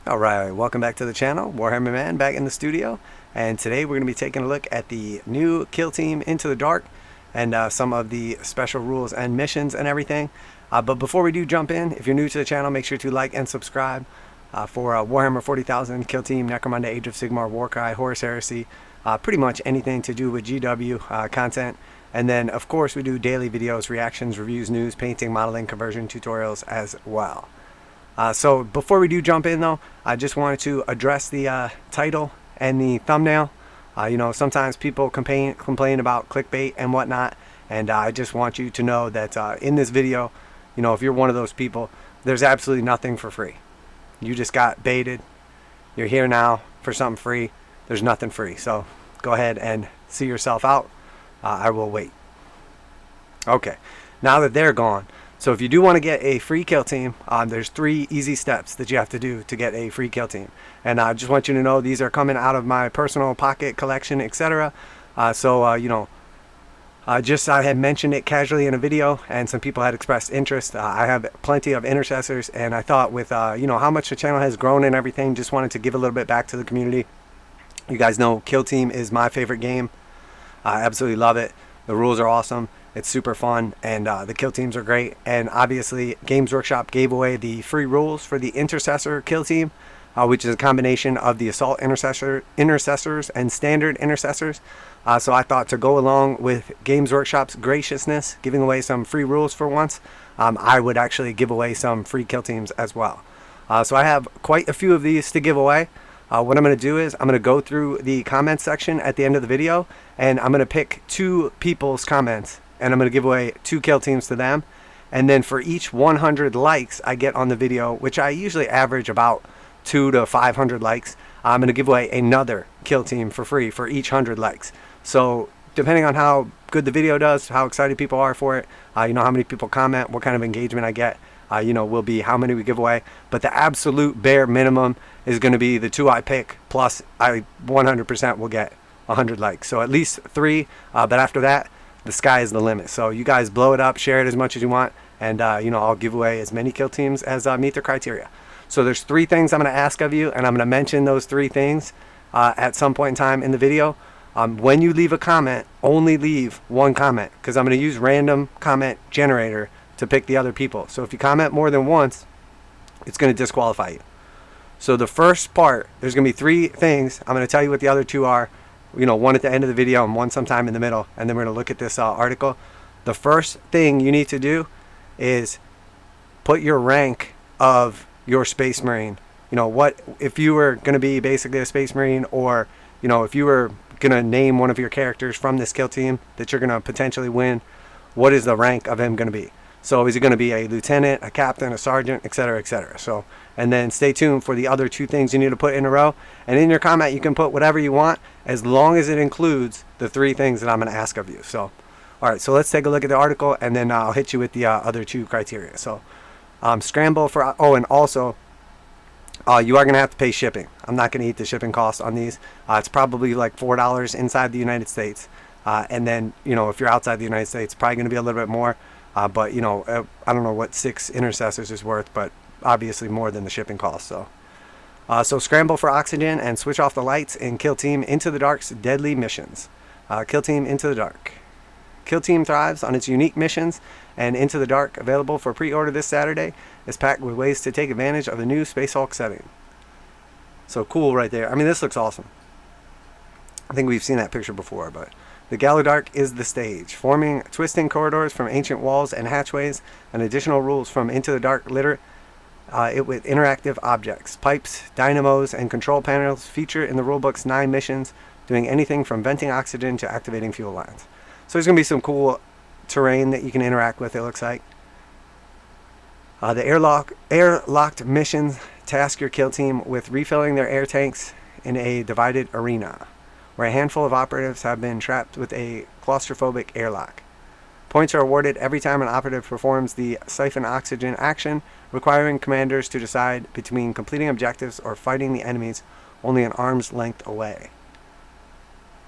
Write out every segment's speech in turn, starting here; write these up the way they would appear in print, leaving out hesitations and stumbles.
Alright, welcome back to the channel. Warhammer Man back in the studio, and today we're going to be taking a look at the new kill team Into the Dark and some of the special rules and missions and everything. But before we do jump in, if you're new to the channel, make sure to like and subscribe for Warhammer 40,000, Kill Team, Necromunda, Age of Sigmar, Warcry, Horus Heresy, pretty much anything to do with GW content. And then of course we do daily videos, reactions, reviews, news, painting, modeling, conversion tutorials as well. So before we do jump in though, I just wanted to address the title and the thumbnail. You know, sometimes people complain about clickbait and whatnot, and I just want you to know that in this video, you know, if you're one of those people, there's absolutely nothing for free. You just got baited. You're here now for something free. There's nothing free. So go ahead and see yourself out. I will wait. Okay, now that they're gone. So if you do want to get a free kill team, there's 3 easy steps that you have to do to get a free kill team. And I just want you to know these are coming out of my personal pocket collection, etc. You know, I had mentioned it casually in a video, and some people had expressed interest. I have plenty of intercessors, and I thought with you know, how much the channel has grown and everything, just wanted to give a little bit back to the community. You guys know Kill Team is my favorite game. I absolutely love it. The rules are awesome. It's super fun, and the kill teams are great. And obviously, Games Workshop gave away the free rules for the Intercessor kill team, which is a combination of the Assault Intercessors and Standard Intercessors. So I thought to go along with Games Workshop's graciousness, giving away some free rules for once, I would actually give away some free kill teams as well. So I have quite a few of these to give away. What I'm going to do is I'm going to go through the comments section at the end of the video, and I'm going to pick 2 people's comments, and I'm going to give away 2 kill teams to them. And then for each 100 likes I get on the video, which I usually average about 200 to 500 likes, I'm going to give away another kill team for free for each 100 likes. So depending on how good the video does, how excited people are for it, you know, how many people comment, what kind of engagement I get, you know, will be how many we give away. But the absolute bare minimum is going to be the 2 I pick, plus I 100% will get 100 likes. So at least 3, but after that, the sky is the limit. So you guys blow it up, share it as much as you want, and you know, I'll give away as many kill teams as meet the criteria. So there's 3 things I'm going to ask of you, and I'm going to mention those 3 things at some point in time in the video. When you leave a comment, only leave 1 comment, because I'm going to use random comment generator to pick the other people. So if you comment more than once, it's going to disqualify you. So the first part, there's going to be 3 things. I'm going to tell you what the other 2 are. You know, 1 at the end of the video and 1 sometime in the middle, and then we're going to look at this article. The first thing you need to do is put your rank of your Space Marine. You know, what if you were going to be basically a Space Marine, or you know, if you were going to name one of your characters from this kill team that you're going to potentially win, what is the rank of him going to be? So is it going to be a lieutenant, a captain, a sergeant, etc., etc.? So, and then stay tuned for the other 2 things you need to put in a row. And in your comment, you can put whatever you want, as long as it includes the 3 things that I'm going to ask of you. So, all right, so let's take a look at the article, and then I'll hit you with the other 2 criteria. So, scramble for, oh, and also, you are going to have to pay shipping. I'm not going to eat the shipping costs on these. It's probably like $4 inside the United States. And then, you know, if you're outside the United States, it's probably going to be a little bit more. But, you know, I don't know what 6 intercessors is worth, but obviously more than the shipping cost. So scramble for oxygen and switch off the lights in Kill Team Into the Dark's deadly missions. Kill Team Into the Dark. Kill Team thrives on its unique missions, and Into the Dark, available for pre-order this Saturday, is packed with ways to take advantage of the new Space Hulk setting. So cool right there. I mean, this looks awesome. I think we've seen that picture before, but the Gallowdark is the stage, forming twisting corridors from ancient walls and hatchways, and additional rules from Into the Dark litter it with interactive objects. Pipes, dynamos, and control panels feature in the rulebook's 9 missions, doing anything from venting oxygen to activating fuel lines. So there's going to be some cool terrain that you can interact with, it looks like. The airlocked missions task your kill team with refilling their air tanks in a divided arena, where a handful of operatives have been trapped with a claustrophobic airlock. Points are awarded every time an operative performs the siphon oxygen action, requiring commanders to decide between completing objectives or fighting the enemies only an arm's length away.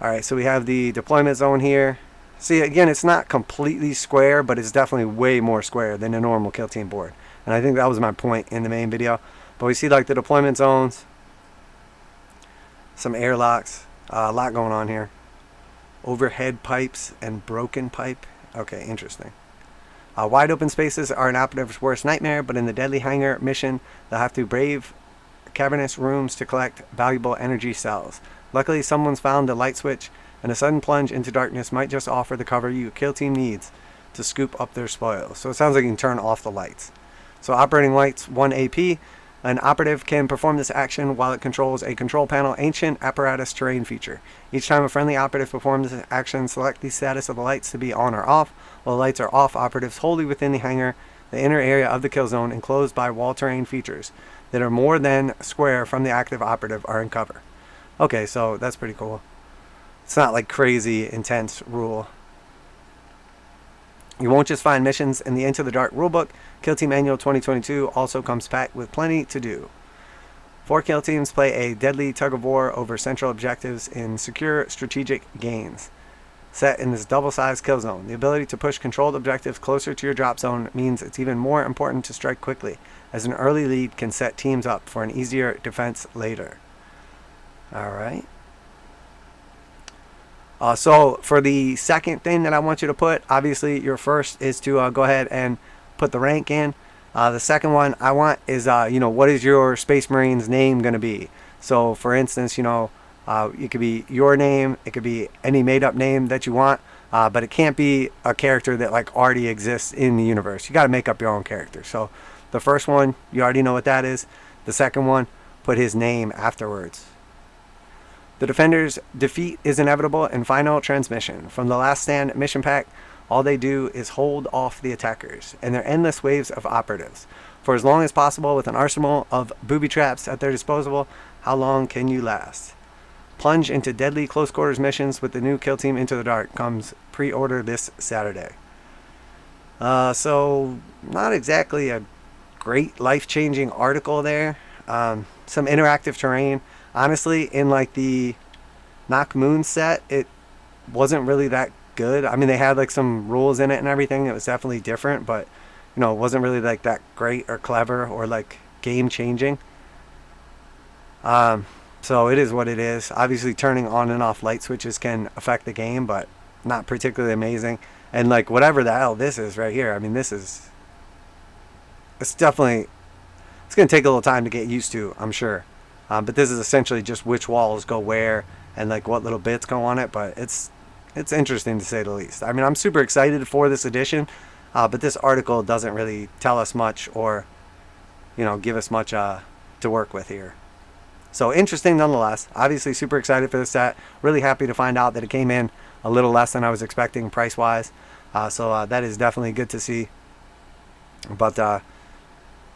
Alright, so we have the deployment zone here. See, again, it's not completely square, but it's definitely way more square than a normal kill team board. And I think that was my point in the main video. But we see like the deployment zones, some airlocks, a lot going on here. Overhead pipes and broken pipe. Okay, interesting. Wide open spaces are an operative's worst nightmare, but in the Deadly Hangar mission, they'll have to brave cavernous rooms to collect valuable energy cells. Luckily, someone's found the light switch, and a sudden plunge into darkness might just offer the cover your kill team needs to scoop up their spoils. So it sounds like you can turn off the lights. So operating lights, 1 AP. An operative can perform this action while it controls a control panel ancient apparatus terrain feature. Each time a friendly operative performs this action, select the status of the lights to be on or off. While the lights are off, operatives wholly within the hangar, the inner area of the kill zone enclosed by wall terrain features that are more than square from the active operative are in cover. Okay, so that's pretty cool. It's not like crazy intense rule. You won't just find missions in the Into the Dark rulebook. Kill Team Annual 2022 also comes packed with plenty to do. 4 kill teams play a deadly tug-of-war over central objectives in secure strategic gains. Set in this double-sized kill zone, the ability to push controlled objectives closer to your drop zone means it's even more important to strike quickly, as an early lead can set teams up for an easier defense later. Alright. So for the second thing that I want you to put, obviously your first is to go ahead and put the rank in. The second one I want is, what is your Space Marine's name going to be? So for instance, it could be your name, it could be any made-up name that you want, but it can't be a character that like already exists in the universe. You got to make up your own character. So the first one, you already know what that is. The second one, put his name afterwards. The defender's defeat is inevitable in final transmission. From the Last Stand mission pack, all they do is hold off the attackers and their endless waves of operatives. For as long as possible with an arsenal of booby traps at their disposal, how long can you last? Plunge into deadly close quarters missions with the new Kill Team Into the Dark. Comes pre-order this Saturday. So not exactly a great life-changing article there. Some interactive terrain. Honestly, in like the Knock Moon set, it wasn't really that good. I mean, they had like some rules in it and everything. It was definitely different, but it wasn't really like that great or clever or like game changing. So it is what it is. Obviously, turning on and off light switches can affect the game, but not particularly amazing. And like whatever the hell this is right here, I mean, it's definitely, it's going to take a little time to get used to, I'm sure. But this is essentially just which walls go where and like what little bits go on it. But it's interesting to say the least. I mean, I'm super excited for this edition, but this article doesn't really tell us much or, give us much to work with here. So interesting nonetheless. Obviously super excited for this set. Really happy to find out that it came in a little less than I was expecting price-wise. So that is definitely good to see. But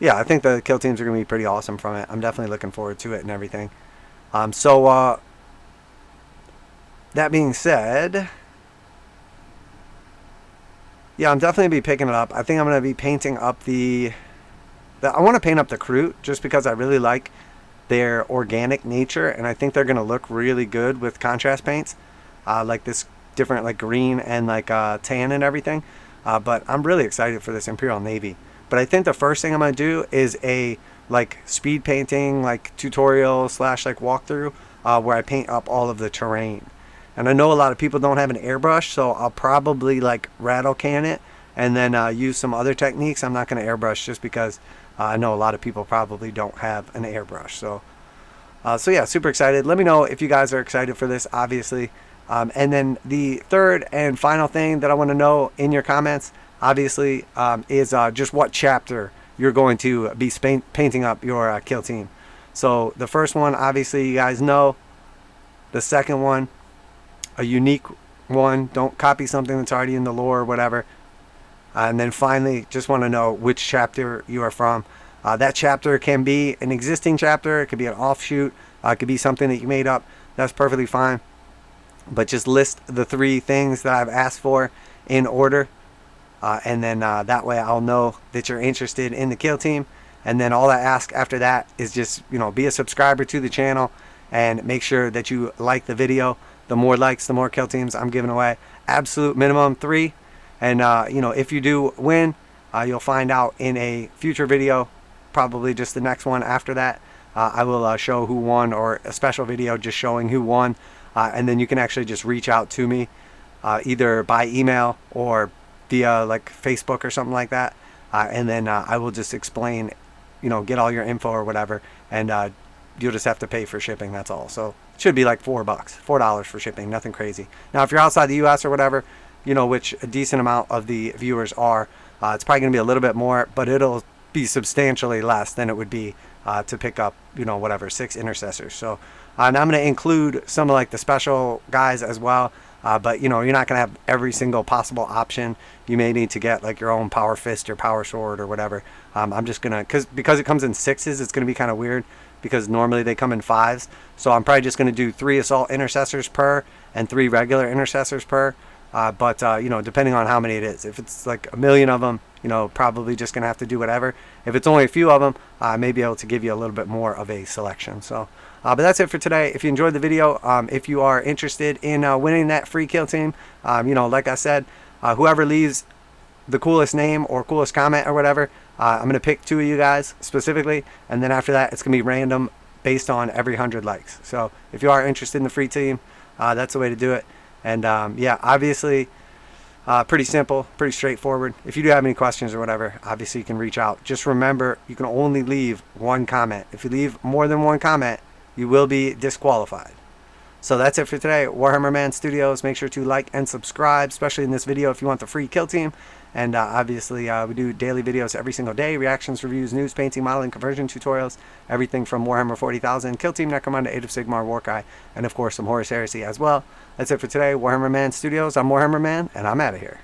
yeah, I think the kill teams are going to be pretty awesome from it. I'm definitely looking forward to it and everything. So that being said, yeah, I'm definitely going to be picking it up. I think I'm going to be painting up I want to paint up the crew just because I really like their organic nature, and I think they're going to look really good with contrast paints, like this different like green and like tan and everything. But I'm really excited for this Imperial Navy. But I think the first thing I'm going to do is a like speed painting like tutorial / like walkthrough where I paint up all of the terrain. And I know a lot of people don't have an airbrush, so I'll probably like rattle can it and then use some other techniques. I'm not going to airbrush just because I know a lot of people probably don't have an airbrush. So yeah, super excited. Let me know if you guys are excited for this, obviously. And then the third and final thing that I want to know in your comments, obviously, is just what chapter you're going to be painting up your kill team. So the first one, obviously, you guys know. The second one, a unique one. Don't copy something that's already in the lore or whatever. And then finally, just want to know which chapter you are from. That chapter can be an existing chapter. It could be an offshoot. It could be something that you made up. That's perfectly fine. But just list the 3 things that I've asked for in order. And then that way I'll know that you're interested in the kill team. And then all I ask after that is just, be a subscriber to the channel and make sure that you like the video. The more likes, the more kill teams I'm giving away. Absolute minimum 3. And, if you do win, you'll find out in a future video, probably just the next one after that, I will show who won, or a special video just showing who won. And then you can actually just reach out to me either by email or via like Facebook or something like that. And then I will just explain, you know, get all your info or whatever. And you'll just have to pay for shipping. That's all. So it should be like $4 for shipping. Nothing crazy. Now, if you're outside the US or whatever, you know, which a decent amount of the viewers are, it's probably going to be a little bit more, but it'll be substantially less than it would be to pick up, you know, whatever, 6 intercessors. So and I'm going to include some of like the special guys as well. But you know, you're not going to have every single possible option. You may need to get like your own power fist or power sword or whatever. I'm just going to, because it comes in 6s, it's going to be kind of weird, because normally they come in 5s. So I'm probably just going to do 3 assault intercessors per and 3 regular intercessors per. But you know, depending on how many it is, if it's like a million of them, you know, probably just gonna have to do whatever. If it's only a few of them, I may be able to give you a little bit more of a selection. So but that's it for today. If you enjoyed the video, if you are interested in winning that free kill team, you know, like I said, whoever leaves the coolest name or coolest comment or whatever, I'm gonna pick 2 of you guys specifically, and then after that it's gonna be random based on every 100 likes. So if you are interested in the free team, that's the way to do it. And yeah, obviously pretty simple, pretty straightforward. If you do have any questions or whatever, obviously you can reach out. Just remember, you can only leave 1 comment. If you leave more than 1 comment, you will be disqualified. So that's it for today. Warhammer Man Studios. Make sure to like and subscribe, especially in this video if you want the free kill team. And obviously we do daily videos every single day: reactions, reviews, news, painting, modeling, conversion tutorials, everything from Warhammer 40,000, Kill Team, Necromunda, Age of Sigmar, warcry, and of course some Horus Heresy as well. That's it for today. Warhammer Man Studios. I'm Warhammer Man, and I'm out of here.